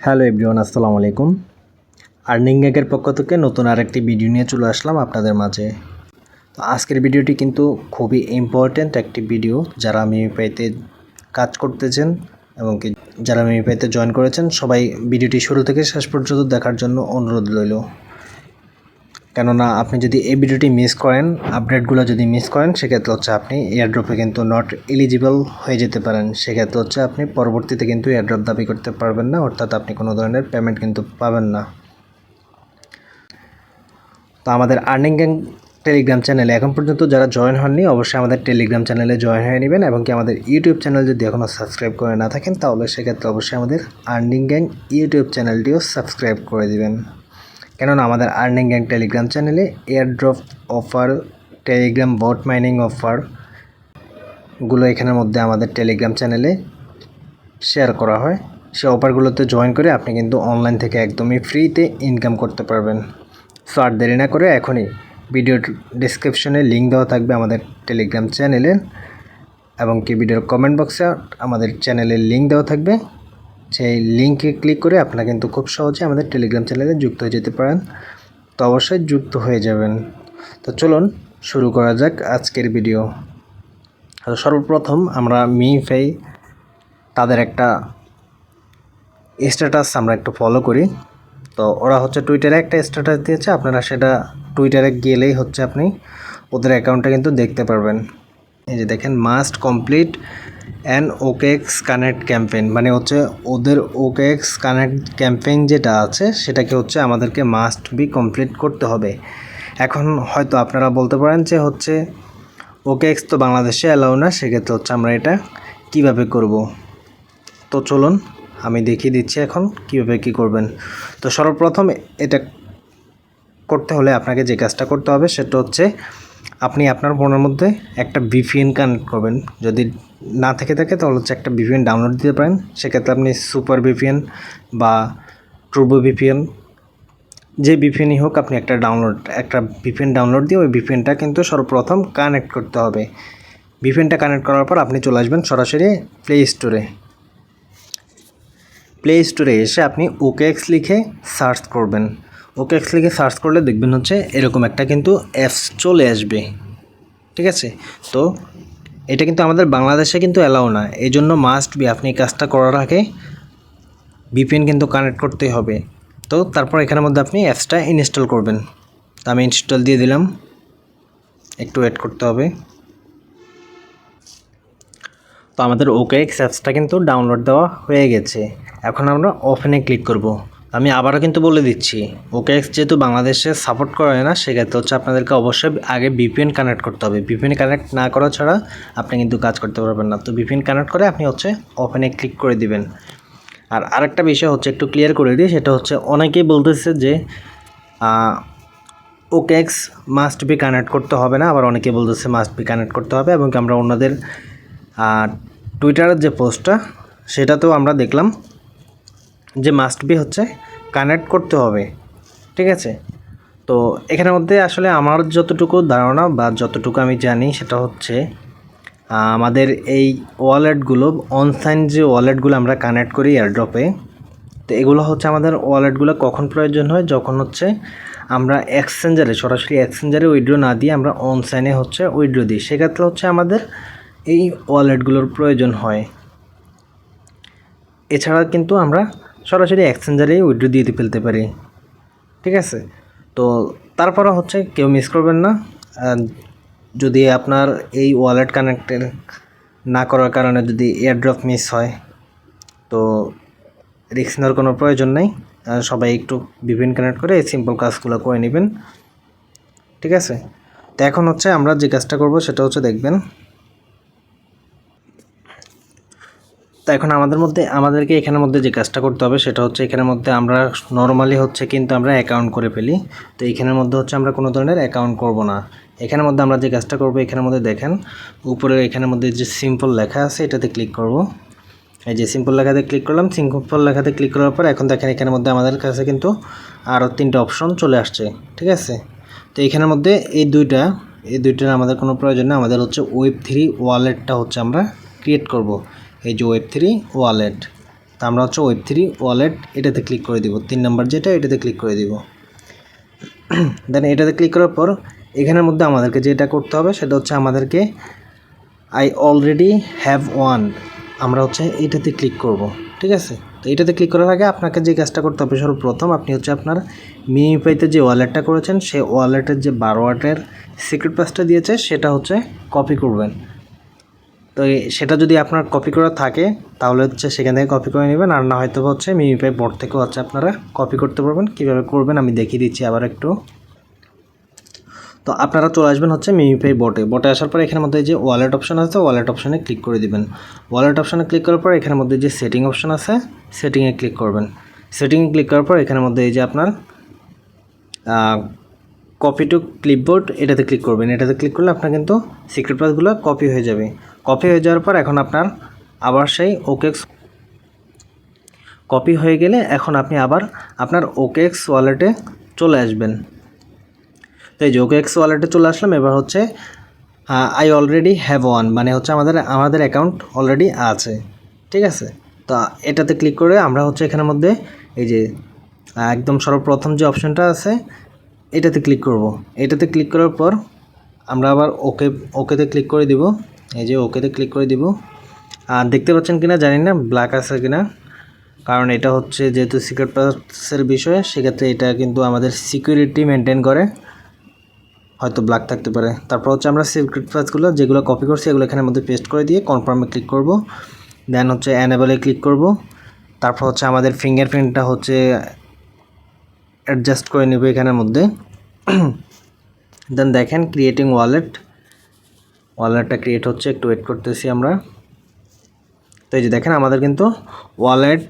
Hello everyone, আসসালামু আলাইকুম। Earning গ্যাগের পক্ষ থেকে নতুন আরেকটি ভিডিও নিয়ে চলে আসলাম আপনাদের মাঝে। তো আজকের ভিডিওটি কিন্তু খুবই ইম্পর্ট্যান্ট একটি ভিডিও। যারা মিমিপাইতে কাজ করতেছেন এবং কি যারা মিমিপাইতে জয়েন করেছেন সবাই ভিডিওটি শুরু থেকে শেষ পর্যন্ত দেখার জন্য অনুরোধ রইল। কেননা আপনি যদি এই ভিডিওটি মিস করেন, আপডেটগুলো যদি মিস করেন, সেক্ষেত্রে হচ্ছে আপনি এয়ারড্রপে কিন্তু নট এলিজিবল হয়ে যেতে পারেন। সেক্ষেত্রে হচ্ছে আপনি পরবর্তীতে কিন্তু এয়ারড্রপ দাবি করতে পারবেন না, অর্থাৎ আপনি কোনো ধরনের পেমেন্ট কিন্তু পাবেন না। তো আমাদের আর্নিং গ্যাং টেলিগ্রাম চ্যানেলে এখন পর্যন্ত যারা জয়েন হননি, অবশ্যই আমাদের টেলিগ্রাম চ্যানেলে জয়েন হয়ে নেবেন এবং কি আমাদের ইউটিউব চ্যানেল যদি এখনও সাবস্ক্রাইব করে না থাকেন, তাহলে সেক্ষেত্রে অবশ্যই আমাদের আর্নিং গ্যাং ইউটিউব চ্যানেলটিও সাবস্ক্রাইব করে দিবেন। কেননা আমাদের আর্নিং গ্যাং টেলিগ্রাম চ্যানেলে airdrop offer, Telegram bot mining অফারগুলো এখানের মধ্যে আমাদের টেলিগ্রাম চ্যানেলে শেয়ার করা হয়। সেই অফারগুলোতে জয়েন করে আপনি কিন্তু অনলাইন থেকে একদমই ফ্রিতে ইনকাম করতে পারবেন। সো আর দেরি না করে এখনই ভিডিওর ডিসক্রিপশনে লিঙ্ক দেওয়া থাকবে আমাদের টেলিগ্রাম চ্যানেলে, এবং কি ভিডিওর কমেন্ট বক্সে আমাদের চ্যানেলের লিঙ্ক দেওয়া থাকবে। সেই লিঙ্কে ক্লিক করে আপনারা কিন্তু খুব সহজে আমাদের টেলিগ্রাম চ্যানেলে যুক্ত হয়ে যেতে পারেন। তো অবশ্যই যুক্ত হয়ে যাবেন। তো চলুন শুরু করা যাক আজকের ভিডিও। সর্বপ্রথম আমরা মিমিপাই তাদের একটা স্ট্যাটাস আমরা একটু ফলো করি। তো ওরা হচ্ছে টুইটারে একটা স্ট্যাটাস দিয়েছে, আপনারা সেটা টুইটারে গেলেই হচ্ছে আপনি ওদের অ্যাকাউন্টটা কিন্তু দেখতে পারবেন। এই যে দেখেন, must complete an OKX connect campaign, মানে হচ্ছে ওদের ওকেএক্স কানেক্ট ক্যাম্পেইন যেটা আছে সেটাকে হচ্ছে আমাদেরকে মাস্ট বি কমপ্লিট করতে হবে। এখন হয়তো আপনারা বলতে পারেন যে হচ্ছে ওকেএক্স তো বাংলাদেশে অ্যালাউ না, সেক্ষেত্রে হচ্ছে আমরা এটা কিভাবে করব। তো চলুন আমি দেখিয়ে দিচ্ছি এখন কীভাবে কী করবেন। তো সর্বপ্রথম এটা করতে হলে আপনাকে যে কাজটা করতে হবে সেটা হচ্ছে আপনি আপনার ফোনের মধ্যে একটা ভিপিএন কানেক্ট করবেন। যদি না থেকে থাকে তাহলে হচ্ছে একটা ভিপিএন ডাউনলোড দিতে পারেন। সেক্ষেত্রে আপনি সুপার ভিপিএন বা ট্রুবো ভিপিএন, যে ভিপিএনই হোক, আপনি একটা ভিপিএন ডাউনলোড দিয়ে ওই ভিপিএনটা কিন্তু সর্বপ্রথম কানেক্ট করতে হবে। ভিপিএনটা কানেক্ট করার পর আপনি চলে আসবেন সরাসরি প্লে স্টোরে এসে আপনি ওকেএক্স লিখে সার্চ করবেন। ওকেএক্স লিখে সার্চ করলে দেখবেন হচ্ছে এরকম একটা কিন্তু অ্যাপস চলে আসবে, ঠিক আছে। তো এটা কিন্তু আমাদের বাংলাদেশে কিন্তু অ্যালাউ না, এই জন্য মাস্ট বি আপনি এই কাজটা করার আগে ভিপিএন কিন্তু কানেক্ট করতেই হবে। তো তারপর এখানের মধ্যে আপনি অ্যাপসটা ইনস্টল করবেন। তো আমি ইনস্টল দিয়ে দিলাম, একটু ওয়েট করতে হবে। তো আমাদের ওকেএক্স অ্যাপসটা কিন্তু ডাউনলোড দেওয়া হয়ে গেছে। এখন আমরা ওপেনে ক্লিক করব। আমি আবারও কিন্তু বলে দিচ্ছি, ওকেএক্স যেহেতু বাংলাদেশে সাপোর্ট করে না, সেক্ষেত্রে হচ্ছে আপনাদেরকে অবশ্যই আগে ভিপিএন কানেক্ট করতে হবে। ভিপিএন কানেক্ট না করা ছাড়া আপনি কিন্তু কাজ করতে পারবেন না। তো ভিপিএন কানেক্ট করে আপনি হচ্ছে ওপেনে ক্লিক করে দিবেন। আর আরেকটা বিষয় হচ্ছে একটু ক্লিয়ার করে দিই, সেটা হচ্ছে অনেকেই বলতেছে যে ওকেএক্স মাস্ট বি কানেক্ট করতে হবে না, আবার অনেকে বলতেছে মাস্ট বি কানেক্ট করতে হবে। এবং আমরা ওনাদের টুইটারের যে পোস্টটা সেটাতেও আমরা দেখলাম যে মাস্ট বি হচ্ছে কানেক্ট করতে হবে, ঠিক আছে। তো এখানের মধ্যে আসলে আমার যতটুকু ধারণা বা যতটুকু আমি জানি সেটা হচ্ছে আমাদের এই ওয়ালেটগুলো, অনসাইন যে ওয়ালেটগুলো আমরা কানেক্ট করি এয়ারড্রপে, তো এগুলো হচ্ছে আমাদের ওয়ালেটগুলো কখন প্রয়োজন হয়, যখন হচ্ছে আমরা এক্সচেঞ্জারে সরাসরি এক্সচেঞ্জারে উইথড্র না দিয়ে আমরা অনসাইনে হচ্ছে উইথড্র দিই, সেক্ষেত্রে হচ্ছে আমাদের এই ওয়ালেটগুলোর প্রয়োজন হয়। এছাড়া কিন্তু আমরা সরাসরি এক্সচেঞ্জারেই উইথড্র দিয়ে ফেলতে পারি, ঠিক আছে। তো তারপরে হচ্ছে কেউ মিস করবেন না। যদি আপনার এই ওয়ালেট কানেক্টেড না করার কারণে যদি এয়ারড্রপ মিস হয়, তো রিস্ক নেওয়ার কোনো প্রয়োজন নেই। সবাই একটু ভিপিএন কানেক্ট করে এই সিম্পল কাজগুলো করে নেবেন, ঠিক আছে। তো এখন হচ্ছে আমরা যে কাজটা করব সেটা হচ্ছে দেখবেন। তো এখন আমাদেরকে এখানের মধ্যে যে কাজটা করতে হবে সেটা হচ্ছে এখানের মধ্যে আমরা নর্মালি হচ্ছে কিন্তু আমরা অ্যাকাউন্ট করে ফেলি। তো এখানের মধ্যে হচ্ছে আমরা কোনো ধরনের অ্যাকাউন্ট করব না। এখানের মধ্যে আমরা যে কাজটা করব, এখানের মধ্যে দেখেন উপরে এখানের মধ্যে যে সিম্পল লেখা আছে এটাতে ক্লিক করব। এই যে সিম্পল লেখাতে ক্লিক করলাম। সিম্পল লেখাতে ক্লিক করার পর এখন দেখেন এখানের মধ্যে আমাদের কাছে কিন্তু আরও 3টা অপশন চলে আসছে, ঠিক আছে। তো এখানের মধ্যে এই দুইটার আমাদের কোনো প্রয়োজন নেই। আমাদের হচ্ছে ওয়েব3 ওয়ালেটটা হচ্ছে আমরা ক্রিয়েট করব। এই যে ওয়েব3 ওয়ালেট, তো আমরা হচ্ছে ওয়েব3 ওয়ালেট এটাতে ক্লিক করে দিব, 3 নাম্বার যেটা এটাতে ক্লিক করে দিব। দেন এটাতে ক্লিক করার পর এখানের মধ্যে আমাদেরকে যেটা করতে হবে সেটা হচ্ছে আমাদেরকে আই অলরেডি হ্যাভ ওয়ান, আমরা হচ্ছে এটাতে ক্লিক করব, ঠিক আছে। তো এটাতে ক্লিক করার আগে আপনাকে যে কাজটা করতে হবে সর্বপ্রথম আপনি হচ্ছে আপনার মিমিপাইতে যে ওয়ালেটটা করেছেন সেই ওয়ালেটের যে 12 ওয়াটের সিক্রেট পাসটা দিয়েছে সেটা হচ্ছে কপি করবেন। তো সেটা যদি আপনার কপি করা থাকে তাহলে হচ্ছে সেখান থেকে কপি করে নেবেন, আর না হয়তো হচ্ছে মিমিপাই বোর্ড থেকেও হচ্ছে আপনারা কপি করতে পারবেন। কীভাবে করবেন আমি দেখিয়ে দিচ্ছি আবার একটু। তো আপনারা চলে আসবেন হচ্ছে মিমিপাই বোটে আসার পর এখানের মধ্যে যে ওয়ালেট অপশন আছে ওয়ালেট অপশনে ক্লিক করে দিবেন। ওয়ালেট অপশনে ক্লিক করার পর এখানের মধ্যে যে সেটিং অপশন আছে সেটিংয়ে ক্লিক করবেন। সেটিংয়ে ক্লিক করার পর এখানের মধ্যে এই যে আপনার কপি টু ক্লিপবোর্ড এটাতে ক্লিক করবেন। এটাতে ক্লিক করলে আপনার কিন্তু সিক্রেট পাসগুলো কপি হয়ে যাবে। কপি হয়ে যাওয়ার পর এখন আপনার আবার সেই ওকেএক্স কপি হয়ে গেলে এখন আপনি আবার আপনার ওকেএক্স ওয়ালেটে চলে আসবেন। তো এই যে ওকেএক্স ওয়ালেটে চলে আসলাম। এবার হচ্ছে আই অলরেডি হ্যাভ ওয়ান, মানে হচ্ছে আমাদের অ্যাকাউন্ট অলরেডি আছে, ঠিক আছে। তো এটাতে ক্লিক করে আমরা হচ্ছে এখানের মধ্যে এই যে একদম সর্বপ্রথম যে অপশনটা আছে এটাতে ক্লিক করব। এটাতে ক্লিক করার পর আমরা আবার ওকেতে ক্লিক করে দিব। এই যে ওকেতে ক্লিক করে দিব। আর দেখতে পাচ্ছেন কিনা জানি না ব্ল্যাক আছে কিনা, কারণ এটা হচ্ছে যেহেতু সিক্রেট পাসের বিষয় সেক্ষেত্রে এটা কিন্তু আমাদের সিকিউরিটি মেনটেন করে, হয়তো ব্ল্যাক থাকতে পারে। তারপর হচ্ছে আমরা সিক্রেট পাসগুলো যেগুলো কপি করছি এগুলো এখানের মধ্যে পেস্ট করে দিয়ে কনফার্মে ক্লিক করব। দেন হচ্ছে অ্যানেবলে ক্লিক করব। তারপর হচ্ছে আমাদের ফিঙ্গারপ্রিন্টটা হচ্ছে অ্যাডজাস্ট করে নেব এখানের মধ্যে। দেন দেখেন ক্রিয়েটিং ওয়ালেটটা ক্রিয়েট হচ্ছে, একটু ওয়েট করতেছি আমরা। তো এই যে দেখেন আমাদের কিন্তু ওয়ালেট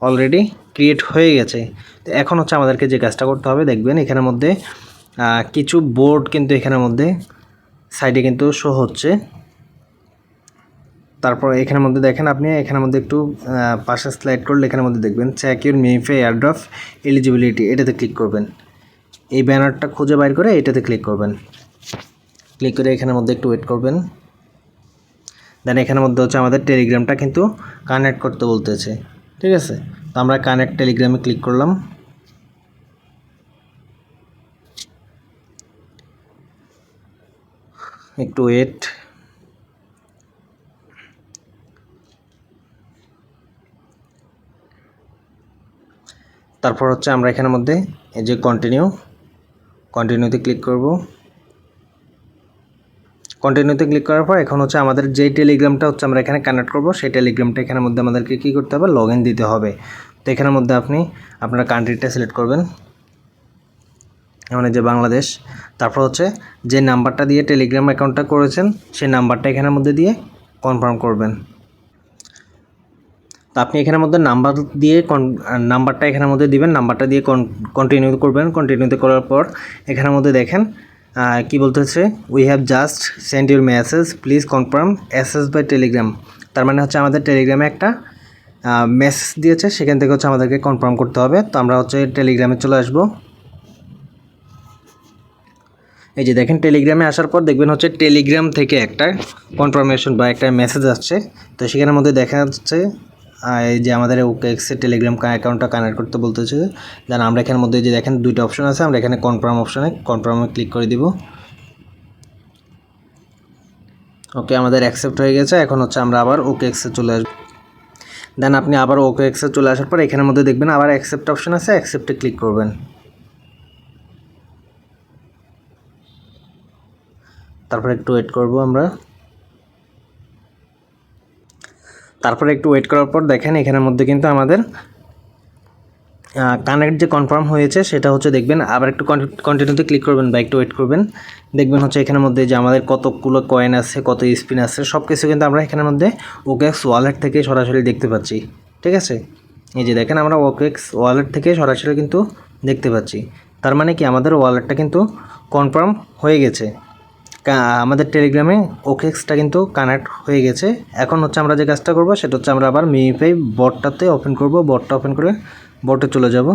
অলরেডি ক্রিয়েট হয়ে গেছে। তো এখন হচ্ছে আমাদেরকে যে কাজটা করতে হবে দেখবেন এখানের মধ্যে কিছু বোর্ড কিন্তু এখানের মধ্যে সাইডে কিন্তু শো হচ্ছে। তারপর এখানের মধ্যে দেখেন আপনি এখানের মধ্যে একটু পাশে স্লাইড করলে এখানের মধ্যে দেখবেন চেক ইউর মিমিপাই এয়ারড্রপ এলিজিবিলিটি, এটাতে ক্লিক করবেন। এই ব্যানারটা খুঁজে বাইর করে এটাতে ক্লিক করবেন। ক্লিক করে এখানের মধ্যে একটু ওয়েট করবেন। দেন এখানের মধ্যে হচ্ছে আমাদের টেলিগ্রামটা কিন্তু কানেক্ট করতে বলতেছে, ঠিক আছে। তো আমরা কানেক্ট টেলিগ্রামে ক্লিক করলাম। একটু ওয়েট। তারপর হচ্ছে আমরা এখানের মধ্যে এই যে কন্টিনিউতে ক্লিক করব। কন্টিনিউতে ক্লিক করার পর এখন হচ্ছে আমাদের যেই টেলিগ্রামটা হচ্ছে আমরা এখানে কানেক্ট করব সেই টেলিগ্রামটা এখানের মধ্যে আমাদেরকে কী করতে হবে, লগ ইন দিতে হবে। তো এখানের মধ্যে আপনি আপনার কান্ট্রিটা সিলেক্ট করবেন, মানে যে বাংলাদেশ। তারপর হচ্ছে যে নাম্বারটা দিয়ে টেলিগ্রাম অ্যাকাউন্টটা করেছেন সেই নাম্বারটা এখানের মধ্যে দিয়ে কনফার্ম করবেন। তো আপনি এখানের মধ্যে নাম্বারটা এখানের মধ্যে দিবেন, নাম্বারটা দিয়ে কন্টিনিউ করবেন। কন্টিনিউতে করার পর এখানের মধ্যে দেখেন কি বলতেছে, we have just send your message, please confirm access by Telegram. তার মানে হচ্ছে আমাদের টেলিগ্রামে একটা মেসেজ দিয়েছে, সেখান থেকে হচ্ছে আমাদেরকে কনফার্ম করতে হবে। তো আমরা হচ্ছে টেলিগ্রামে চলে আসবো। এই যে দেখেন টেলিগ্রামে আসার পর দেখবেন হচ্ছে টেলিগ্রাম থেকে একটা কনফার্মেশন বা একটা মেসেজ আসছে। তো সেখানের মধ্যে দেখা যাচ্ছে এই যে আমাদের ওকেএক্সের টেলিগ্রাম অ্যাকাউন্টটা কানেক্ট করতে বলতেছে। দেন আমরা এখানের মধ্যে যে দেখেন দুইটা অপশন আছে, আমরা এখানে কনফার্মে ক্লিক করে দিব। ওকে, আমাদের অ্যাকসেপ্ট হয়ে গেছে। এখন হচ্ছে আমরা আবার ওকেএক্সে চলে আসবো। দেন আপনি আবার ওকেএক্সে চলে আসার পর এখানের মধ্যে দেখবেন আবার অ্যাকসেপ্ট অপশন আছে, অ্যাকসেপ্টে ক্লিক করবেন। তারপর একটু ওয়েট করব আমরা। তারপরে একটু ওয়েট করার পর দেখেন এখানের মধ্যে কিন্তু আমাদের কানেক্ট যে কনফার্ম হয়েছে সেটা হচ্ছে দেখবেন আবার একটু কন্টিনিউতে ক্লিক করবেন বা একটু ওয়েট করবেন। দেখবেন হচ্ছে এখানের মধ্যে যে আমাদের কতগুলো কয়েন আছে, কত স্পিন আছে, সব কিছু কিন্তু আমরা এখানের মধ্যে ওকেএক্স ওয়ালেট থেকে সরাসরি দেখতে পাচ্ছি, ঠিক আছে। এই যে দেখেন আমরা ওকেএক্স ওয়ালেট থেকে সরাসরি কিন্তু দেখতে পাচ্ছি। তার মানে কি আমাদের ওয়ালেটটা কিন্তু কনফার্ম হয়ে গেছে, আমাদের টেলিগ্রামে ওকেএক্সটা কিন্তু কানেক্ট হয়ে গেছে। এখন হচ্ছে আমরা যে কাজটা করব সেটা হচ্ছে আমরা আবার মিমিপাই বটটাতে ওপেন করব। বটটা ওপেন করে বটে চলে যাব।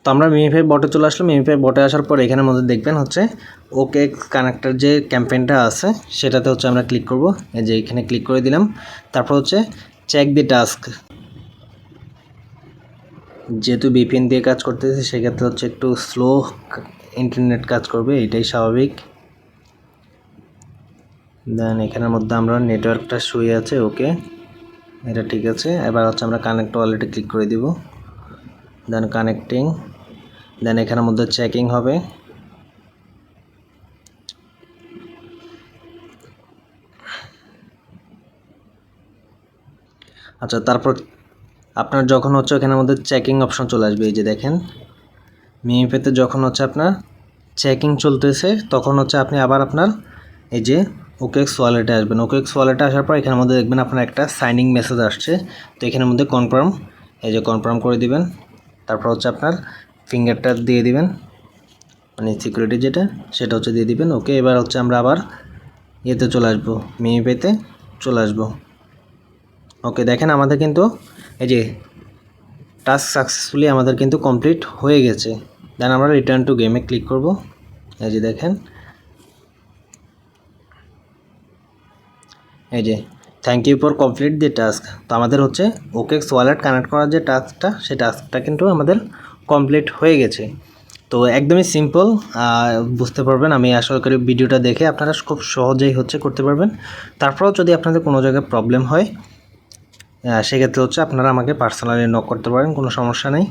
তো তো আমরা মিমিফাই বটে চলে আসলাম। মিমিফাই বটে আসার পর এখানের মধ্যে দেখবেন হচ্ছে OKX কানেক্টর যে ক্যাম্পেইনটা আছে সেটাতে হচ্ছে আমরা ক্লিক করব। এই যে এখানে ক্লিক করে দিলাম। তারপর হচ্ছে চেক দি টাস্ক, যেহেতু VPN দিয়ে কাজ করতেছে সেক্ষেত্রে হচ্ছে একটু স্লো ইন্টারনেট কাজ করবে, এটাই স্বাভাবিক। দেন এখানের মধ্যে আমরা নেটওয়ার্কটা শুয়ে আছে, ওকে এটা ঠিক আছে। এবার হচ্ছে আমরা কানেক্ট ওয়ালেটে ক্লিক করে দিব। দেন কানেক্টিং, দেন এখানের মধ্যে চেকিং হবে। আচ্ছা, তারপর আপনার যখন হচ্ছে এখানের মধ্যে চেকিং অপশন চলে আসবে, এই যে দেখেন মিমিফাইতে যখন হচ্ছে আপনার চেকিং চলতেছে তখন হচ্ছে আপনি আবার আপনার এই যে OKX ওয়ালেটে আসবেন। OKX ওয়ালেটে আসার পর এখানের মধ্যে দেখবেন আপনার একটা সাইনিং মেসেজ আসছে। তো এখানের মধ্যে কনফার্ম, এই যে কনফার্ম করে দিবেন। তারপর হচ্ছে আপনার ফিঙ্গারটা দিয়ে দিবেন, মানে সিকিউরিটি যেটা সেটা হচ্ছে দিয়ে দিবেন। ওকে, এবার হচ্ছে আমরা আবার ইয়েতে চলে আসবো, মিমিফাইতে চলে আসবো। ওকে, দেখেন আমাদের কিন্তু এই যে টাস্ক সাকসেসফুলি আমাদের কিন্তু কমপ্লিট হয়ে গেছে। দেন আমরা রিটার্ন টু গেমে ক্লিক করব। এই যে দেখেন, এই যে thank you for complete the task. তো আমাদের হচ্ছে OKX ওয়ালেট কানেক্ট করার যে টাস্কটা সেই টাস্কটা কিন্তু আমাদের কমপ্লিট হয়ে গেছে। তো একদমই সিম্পল, বুঝতে পারবেন। আমি আশা করি ভিডিওটা দেখে আপনারা খুব সহজেই হচ্ছে করতে পারবেন। তারপরেও যদি আপনাদের কোনো জায়গায় প্রবলেম হয় সেক্ষেত্রে হচ্ছে আপনারা আমাকে পার্সোনালি নক করতে পারেন, কোনো সমস্যা নেই।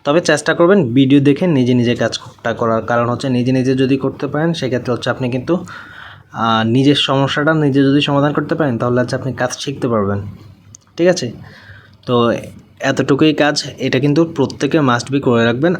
তবে চেষ্টা করবেন ভিডিও দেখে নিজে নিজে কাজটা করার, কারণ হচ্ছে নিজে নিজে যদি করতে পারেন সেক্ষেত্রে হচ্ছে আপনি কিন্তু নিজের সমস্যাটা নিজে যদি সমাধান করতে পারেন তাহলে হচ্ছে আপনি কাজ শিখতে পারবেন। ঠিক আছে, তো এতটুকুই কাজ, এটা কিন্তু প্রত্যেকে মাস্ট বি করে রাখবেন।